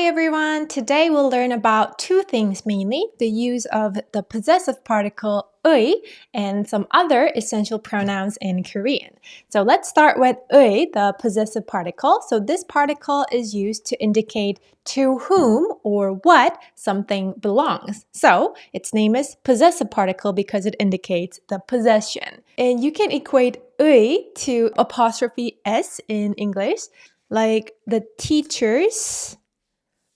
everyone! Today we'll learn about two things mainly, the use of the possessive particle 의 and some other essential pronouns in Korean. So let's start with 의, the possessive particle. So this particle is used to indicate to whom or what something belongs. So its name is possessive particle because it indicates the possession. And you can equate 의 to apostrophe S in English, like the teacher's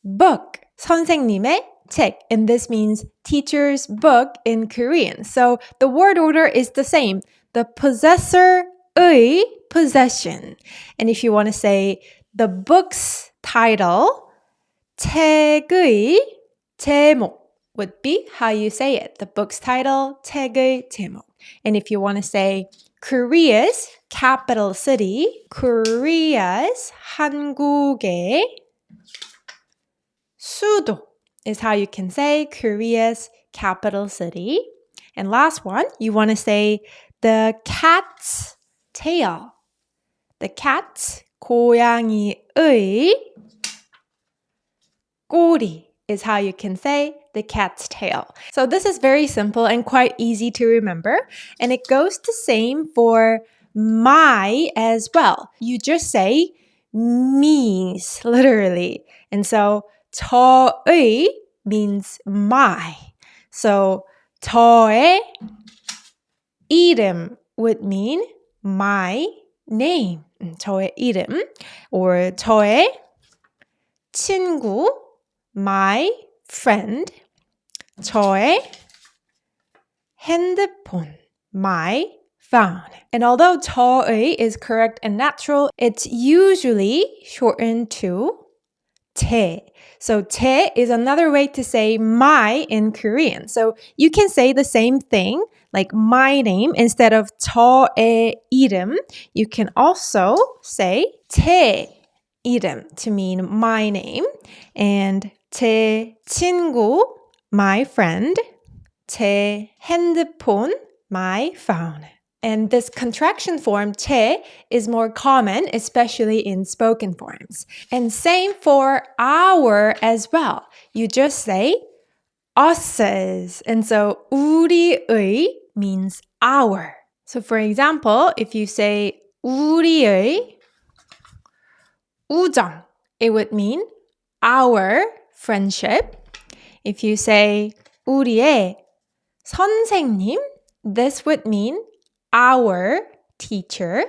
book, 선생님의 책, and this means teacher's book in Korean. So the word order is the same. The possessor의 possession. And if you want to say the book's title, 책의 제목 would be how you say it. The book's title, 책의 제목. And if you want to say Korea's capital city, Korea's 한국의 수도 is how you can say Korea's capital city. And last one, you want to say the cat's tail. The cat's 고양이의 꼬리 is how you can say the cat's tail. So this is very simple and quite easy to remember. And it goes the same for my as well. You just say me's, literally. And so 저의 means my. So 저의 이름 would mean my name. 저의 이름. Or 저의 친구, my friend. 저의 핸드폰, my phone. And although 저의 is correct and natural, it's usually shortened to 제. So 제 is another way to say my in Korean. So you can say the same thing, like my name, instead of 저의 이름. You can also say 제 이름 to mean my name. And 제 친구, my friend. 제 핸드폰, my phone. And this contraction form, 제, is more common, especially in spoken forms. And same for our as well. You just say us's. And so 우리의 means our. So for example, if you say 우리의 우정, it would mean our friendship. If you say 우리의 선생님, this would mean our teacher.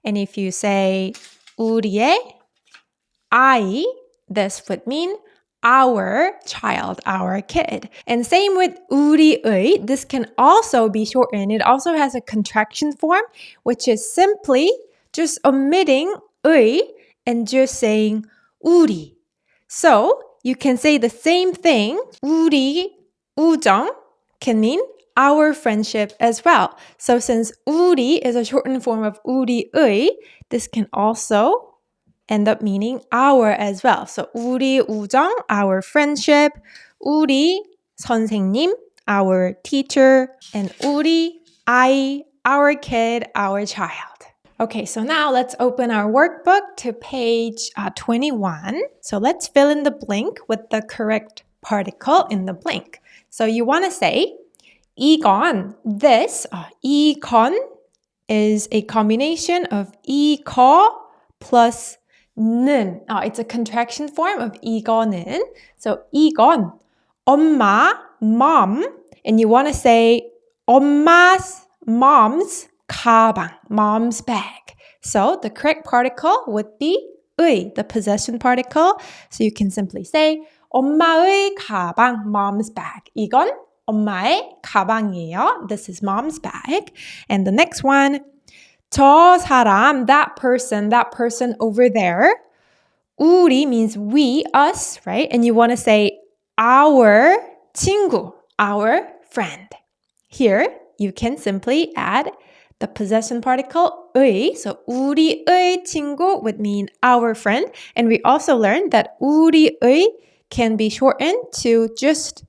And if you say 우리의 아이, this would mean our child, our kid. And same with 우리의, this can also be shortened. It also has a contraction form, which is simply just omitting 의 and just saying 우리. So you can say the same thing. 우리 우정 can mean our friendship as well. So since 우리 is a shortened form of 우리의, this can also end up meaning our as well. So 우리 우정, our friendship, 우리 선생님, our teacher, and 우리 아이, our kid, our child. Okay, so now let's open our workbook to page 21. So let's fill in the blank with the correct particle in the blank. So you want to say 이건, this, 이건 is a combination of 이거 plus 는. It's a contraction form of 이거는. So 이건, 엄마, mom, and you want to say 엄마's, mom's 가방, mom's bag. So the correct particle would be 의, the possession particle. So you can simply say 엄마의 가방, mom's bag. 이건 엄마의 가방이에요. This is mom's bag. And the next one, 저 사람, that person over there. 우리 means we, us, right? And you want to say our 친구, our friend. Here, you can simply add the possession particle 의. So 우리의 친구 would mean our friend. And we also learned that 우리의 can be shortened to just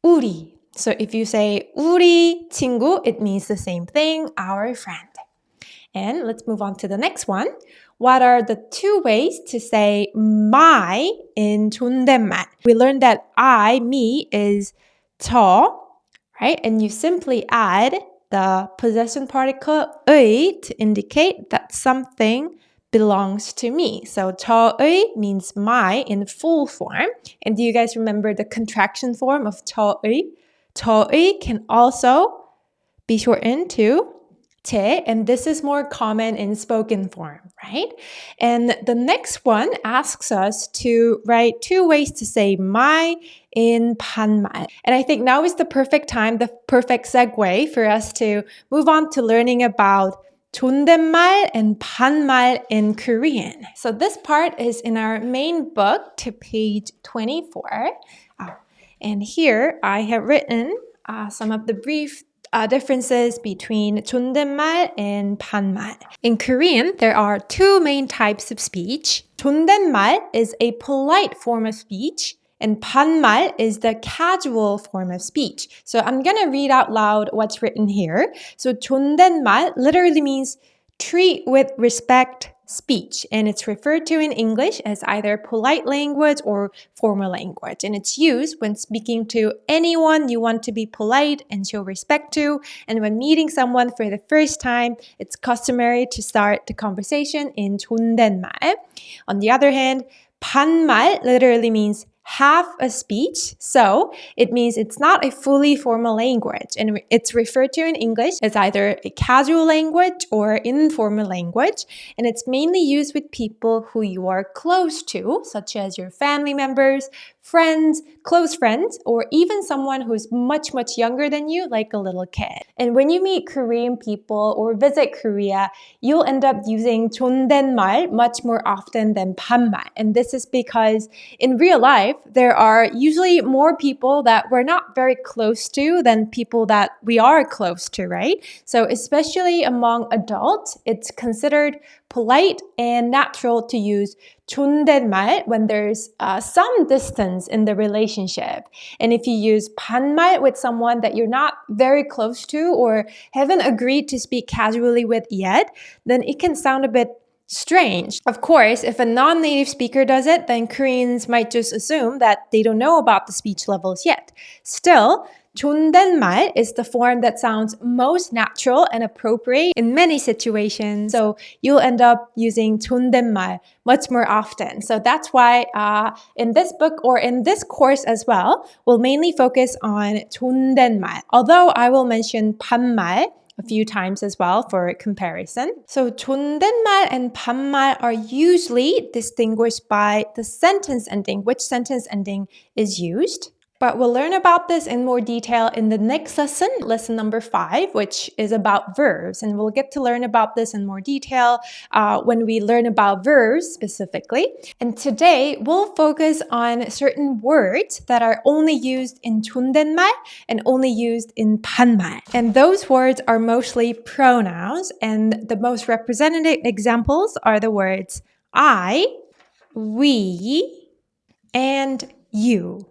우리. So if you say 우리 친구, it means the same thing, our friend. And let's move on to the next one. what are the two ways to say my in 존댓말? We learned that I, me, is 저, right? And you simply add the possession particle 의 to indicate that something belongs to me. So 저의 means my in full form. And do you guys remember the contraction form of 저의? 저의 can also be shortened to 제, and this is more common in spoken form, right? And the next one asks us to write two ways to say my in 반말. And I think now is the perfect time, the perfect segue for us to move on to learning about 존댓말 and 반말 in Korean. So this part is in our main book to page 24. And here I have written some of the brief differences between 존댓말 and 반말. In Korean, there are two main types of speech. 존댓말 is a polite form of speech, and 반말 is the casual form of speech. So I'm going to read out loud what's written here. So 존댓말 literally means treat with respect speech, and it's referred to in English as either polite language or formal language, and it's used when speaking to anyone you want to be polite and show respect to, and when meeting someone for the first time, it's customary to start the conversation in 존댓말. On the other hand, 반말 literally means half a speech, so it means it's not a fully formal language, and it's referred to in English as either a casual language or informal language, and it's mainly used with people who you are close to, such as your family members, friends, close friends, or even someone who's much, much younger than you, like a little kid. And when you meet Korean people or visit Korea, you'll end up using 존댓말 much more often than 반말. And this is because in real life, there are usually more people that we're not very close to than people that we are close to, right? So especially among adults, it's considered polite and natural to use 존댓말 when there's some distance in the relationship. And if you use 반말 with someone that you're not very close to or haven't agreed to speak casually with yet, then it can sound a bit strange. Of course, if a non-native speaker does it, then Koreans might just assume that they don't know about the speech levels yet. Still, 존댓말 is the form that sounds most natural and appropriate in many situations. So you'll end up using 존댓말 much more often. So that's why in this book or in this course as well, we'll mainly focus on 존댓말. Although I will mention 반말 a few times as well for comparison. So 존댓말 and 반말 are usually distinguished by the sentence ending, which sentence ending is used. But we'll learn about this in more detail in the next lesson, lesson number 5, which is about verbs. And we'll get to learn about this in more detail when we learn about verbs specifically. And today, we'll focus on certain words that are only used in 존댓말 and only used in 반말. And those words are mostly pronouns. And the most representative examples are the words I, we, and you.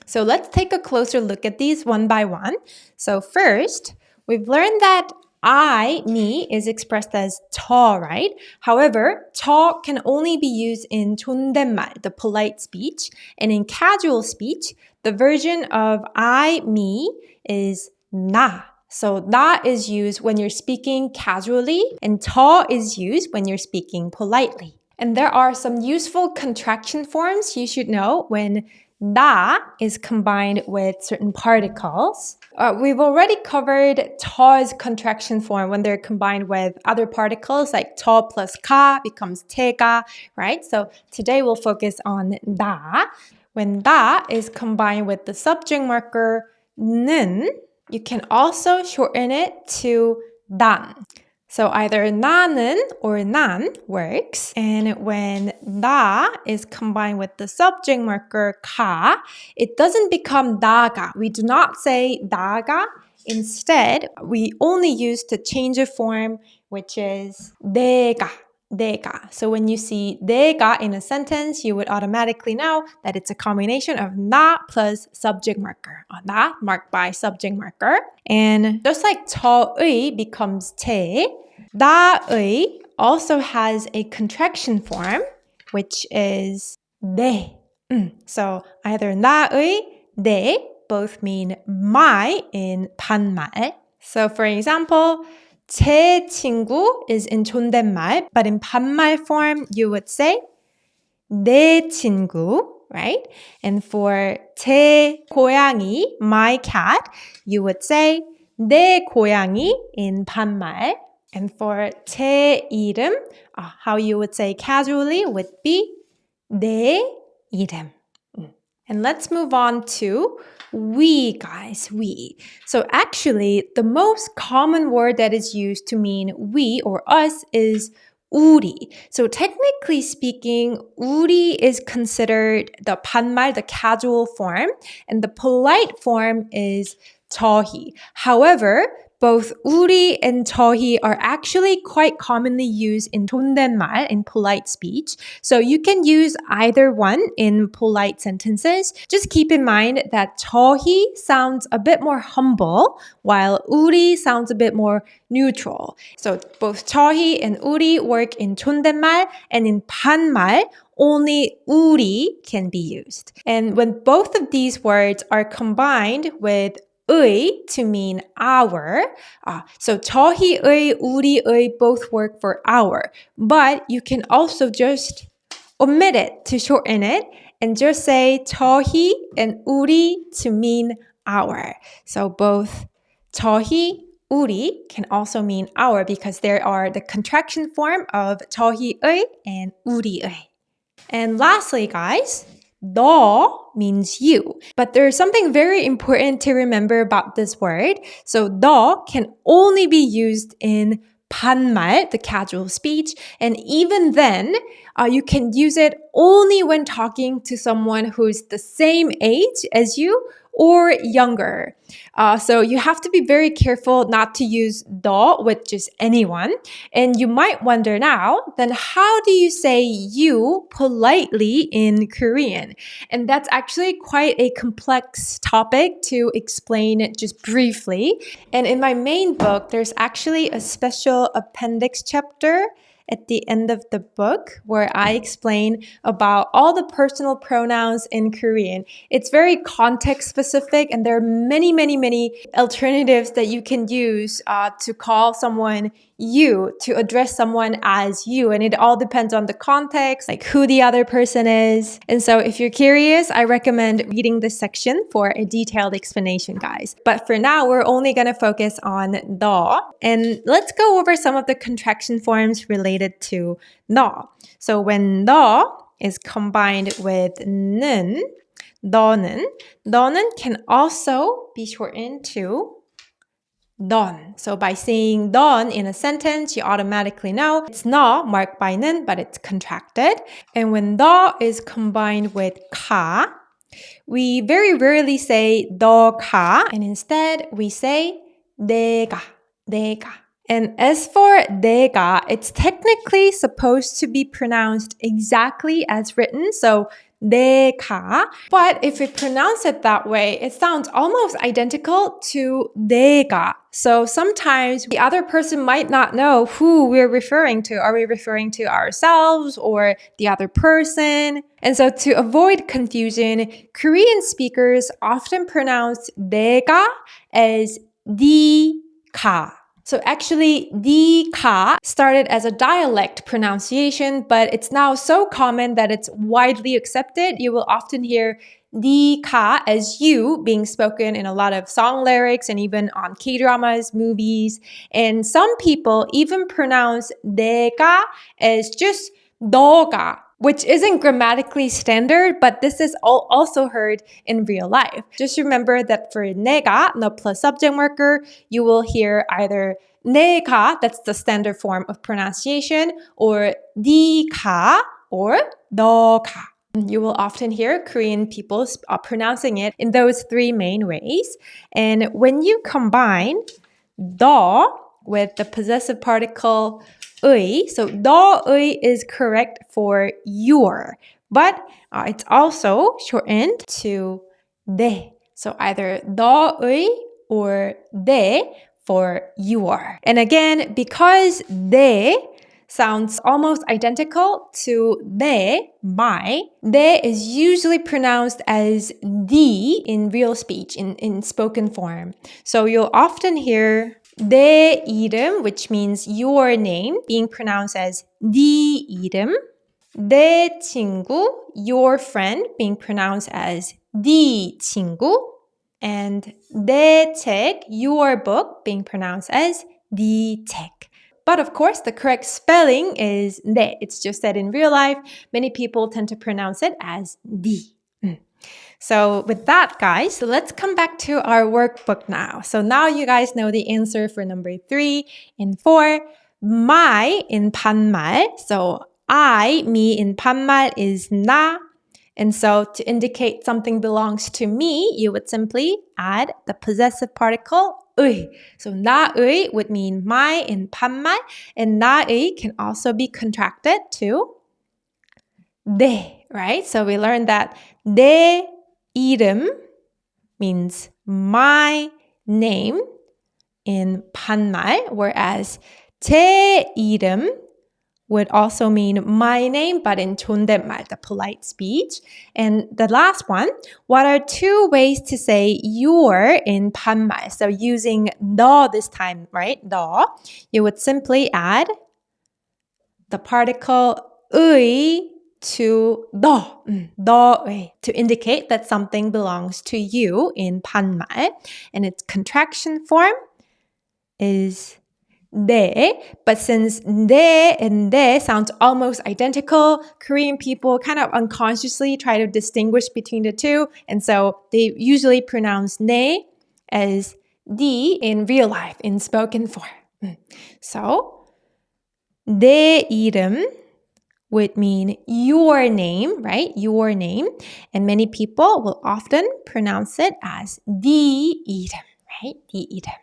So let's take a closer look at these one by one. So first, we've learned that I, me, is expressed as 저, right? However, 저 can only be used in 존댓말, the polite speech. And in casual speech, the version of I, me is 나. So 나 is used when you're speaking casually, and 저 is used when you're speaking politely. And there are some useful contraction forms you should know when 나 is combined with certain particles. We've already covered 저's contraction form when they're combined with other particles, like 저 plus 가 becomes 제가, right? So today we'll focus on 나. When 나 is combined with the subject marker 는, you can also shorten it to 난. So either 나는 or 난 works. And when 나 is combined with the subject marker 가, it doesn't become 나가. We do not say 나가. Instead, we only use the change of form, which is 내가. So when you see 내가 in a sentence, you would automatically know that it's a combination of 나 plus subject marker. 나 marked by subject marker. And just like 저의 becomes 제, 나의 also has a contraction form, which is 내. So either 나의, 내 both mean my in 반말. So for example, 제 친구 is in 존댓말, but in 반말 form, you would say 내 친구, right? And for 제 고양이, my cat, you would say 내 고양이 in 반말. And for 제 이름, how you would say casually would be 내 이름. And let's move on to we, guys, we. So actually, the most common word that is used to mean we or us is 우리. So technically speaking, 우리 is considered the 반말, the casual form, and the polite form is 저희. However, both 우리 and 저희 are actually quite commonly used in 존댓말, in polite speech. So you can use either one in polite sentences. Just keep in mind that 저희 sounds a bit more humble, while 우리 sounds a bit more neutral. So both 저희 and 우리 work in 존댓말, and in 반말, only 우리 can be used. And when both of these words are combined with 의 to mean our. So 저희의, 우리의 both work for our. But you can also just omit it to shorten it and just say 저희 and 우리 to mean our. So both 저희, 우리 can also mean our because there are the contraction form of 저희의 and 우리의. And lastly, guys, 너 means you. But there's something very important to remember about this word. So 너 can only be used in 반말, the casual speech. And even then, you can use it only when talking to someone who's the same age as you or younger. So you have to be very careful not to use 너 with just anyone. And you might wonder now, then how do you say you politely in Korean? And that's actually quite a complex topic to explain just briefly. And in my main book, there's actually a special appendix chapter at the end of the book where I explain about all the personal pronouns in Korean. It's very context specific and there are many alternatives that you can use to call someone you, to address someone as you. And it all depends on the context, like who the other person is. And so if you're curious, I recommend reading this section for a detailed explanation, guys. But for now, we're only going to focus on 너. And let's go over some of the contraction forms related to 너. So when 너 is combined with 는, 너는 can also be shortened to 넌. So by saying 넌 in a sentence, you automatically know it's 너 marked by 는, but it's contracted. And when 너 is combined with 가, we very rarely say 너가, and instead we say 내가. And as for 내가, it's technically supposed to be pronounced exactly as written. So 내가. But if we pronounce it that way, it sounds almost identical to 내가. So sometimes the other person might not know who we're referring to. Are we referring to ourselves or the other person? And so to avoid confusion, Korean speakers often pronounce 내가 as 네가. So actually, 네가 started as a dialect pronunciation, but it's now so common that it's widely accepted. You will often hear 네가 as you being spoken in a lot of song lyrics and even on K-dramas, movies. And some people even pronounce 내가 as just 너가, which isn't grammatically standard, but this is also heard in real life. Just remember that for 내가, no plus subject marker, you will hear either 내가, that's the standard form of pronunciation, or 네가, or 너가. You will often hear Korean people pronouncing it in those three main ways. And when you combine 너 with the possessive particle 의, so 너의 is correct for your, but it's also shortened to 내. So either 너의 or 내 for your. And again, because 내 sounds almost identical to 내, my. 내 is usually pronounced as the in real speech, in spoken form. So you'll often hear 내 이름, which means your name, being pronounced as 네 이름. 내 친구, your friend, being pronounced as 네 친구. And 내 책, your book, being pronounced as 네 책. But of course, the correct spelling is 네. It's just that in real life, many people tend to pronounce it as 네. So with that, guys, let's come back to our workbook now. So now you guys know the answer for number 3 and 4. My in 반말. So I, me in 반말 is 나. And so to indicate something belongs to me, you would simply add the possessive particle 의. So 나의 would mean my in 반말, and 나의 can also be contracted to 내, right? So we learned that 내 이름 means my name in 반말, whereas 제 이름 would also mean my name, but in 존댓말, the polite speech. And the last one, what are 2 ways to say your in 반말? So using 너 this time, right? 너, you would simply add the particle 의 to 너, 너의, to indicate that something belongs to you in 반말. And its contraction form is 내, but since 내 and 내 sounds almost identical, Korean people kind of unconsciously try to distinguish between the two, and so they usually pronounce 내 as 네 in real life, in spoken form. So, 내 이름 would mean your name, right? Your name. And many people will often pronounce it as 네 이름, right? 네 이름.